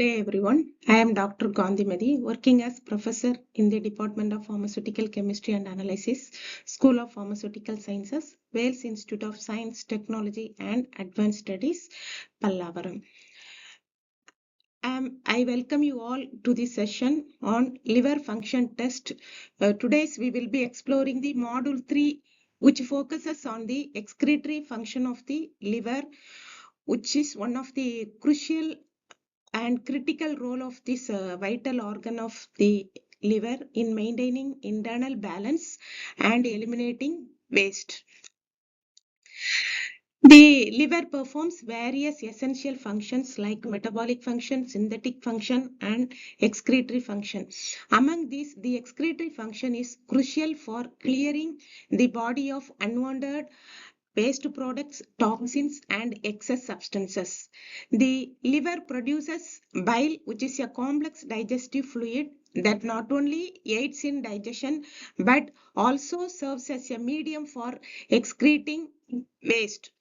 Hey everyone, I am Dr. Gandhimadi, working as professor in the Department of Pharmaceutical Chemistry and Analysis, School of Pharmaceutical Sciences, Wales Institute of Science, Technology and Advanced Studies, Pallavaram. I welcome you all to this session on liver function test. Today we will be exploring the module 3, which focuses on the excretory function of the liver, which is one of the crucial and critical role of this vital organ of the liver in maintaining internal balance and eliminating waste. The liver performs various essential functions like metabolic function, synthetic function, and excretory function. Among these, the excretory function is crucial for clearing the body of unwanted waste products, toxins, and excess substances. The liver produces bile, which is a complex digestive fluid that not only aids in digestion but also serves as a medium for excreting waste.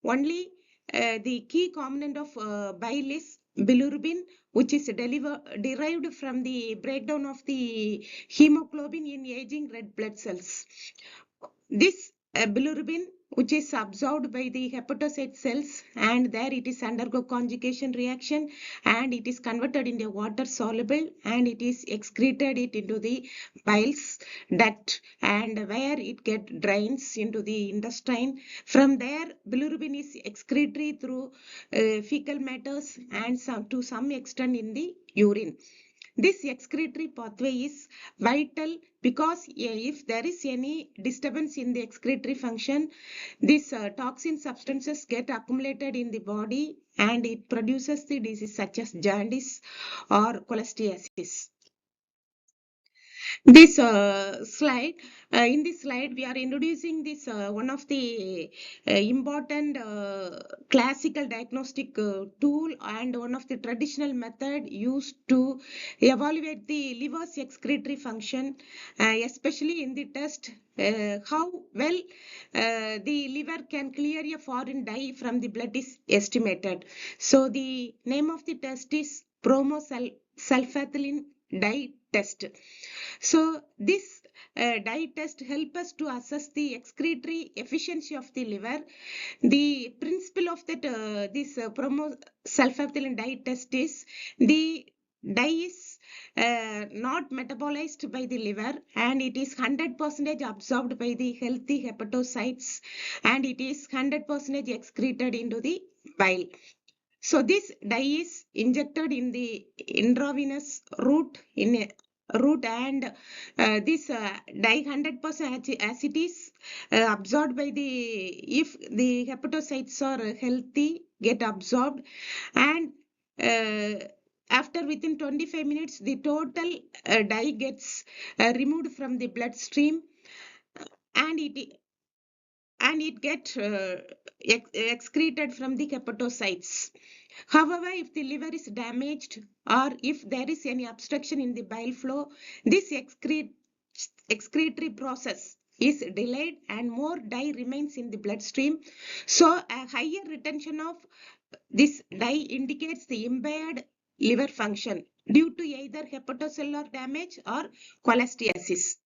Only the key component of bile is bilirubin, which is derived from the breakdown of the hemoglobin in aging red blood cells. This bilirubin, which is absorbed by the hepatocyte cells, and there it is undergo conjugation reaction, and it is converted into water soluble, and it is excreted it into the bile duct, and where it get drains into the intestine. From there, bilirubin is excretory through fecal matters and to some extent in the urine. This excretory pathway is vital because if there is any disturbance in the excretory function, these toxin substances get accumulated in the body and it produces the disease such as jaundice or cholestasis. This in this slide, we are introducing this one of the important classical diagnostic tool and one of the traditional method used to evaluate the liver's excretory function, especially in the test how well the liver can clear a foreign dye from the blood is estimated. So the name of the test is bromosulfathione dye test. So this dye test helps us to assess the excretory efficiency of the liver. The principle of that this bromosulfathione dye test is the dye is not metabolized by the liver and it is 100% absorbed by the healthy hepatocytes and it is 100% excreted into the bile. So this dye is injected in the intravenous route and this dye 100% as it is absorbed by the if the hepatocytes are healthy get absorbed and after within 25 minutes the total dye gets removed from the bloodstream and it get excreted from the hepatocytes. However, if the liver is damaged or if there is any obstruction in the bile flow, this excretory process is delayed and more dye remains in the bloodstream. So a higher retention of this dye indicates the impaired liver function due to either hepatocellular damage or cholestasis.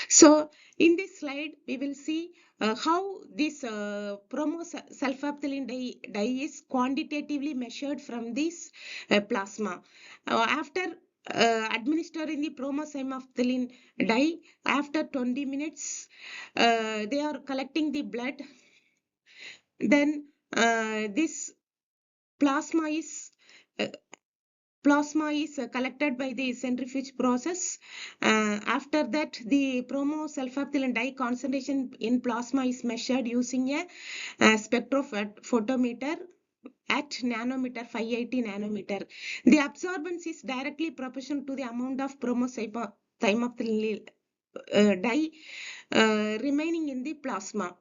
So in this slide, we will see how this bromosulfathione dye is quantitatively measured from this plasma. After administering the bromosulfathione dye, after 20 minutes, they are collecting the blood. Then this plasma is uh, collected by the centrifuge process. After that, the bromosulfathione dye concentration in plasma is measured using a spectrophotometer at nanometer 580 nanometer. The absorbance is directly proportional to the amount of bromosulfathione dye remaining in the plasma.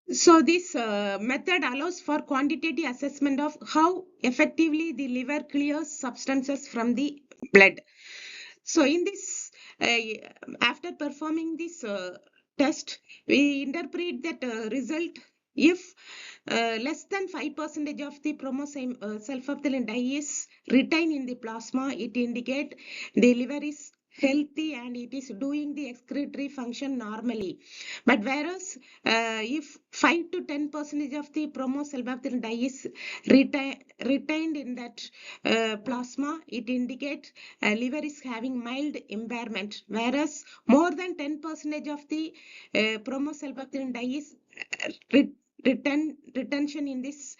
So this method allows for quantitative assessment of how effectively the liver clears substances from the blood. So in this, after performing this test, we interpret that result If less than 5% of the sulfaphthalin dye is retained in the plasma, it indicates the liver is healthy and it is doing the excretory function normally. But whereas if 5 to 10% of the sulfaphthalin dye is retained in that plasma, it indicates liver is having mild impairment. Whereas more than 10% of the sulfaphthalin dye is retention in this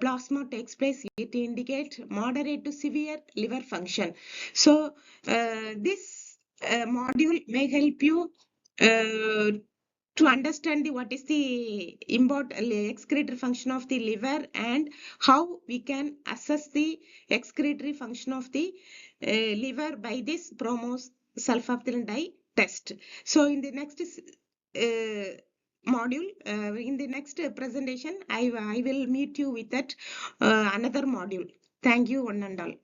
plasma takes place, it indicates moderate to severe liver function. So this module may help you to understand what is the excretory function of the liver and how we can assess the excretory function of the liver by this sulfaphthalin dye test. So in the next module, in the next presentation, I will meet you with that another module. Thank you, one and all.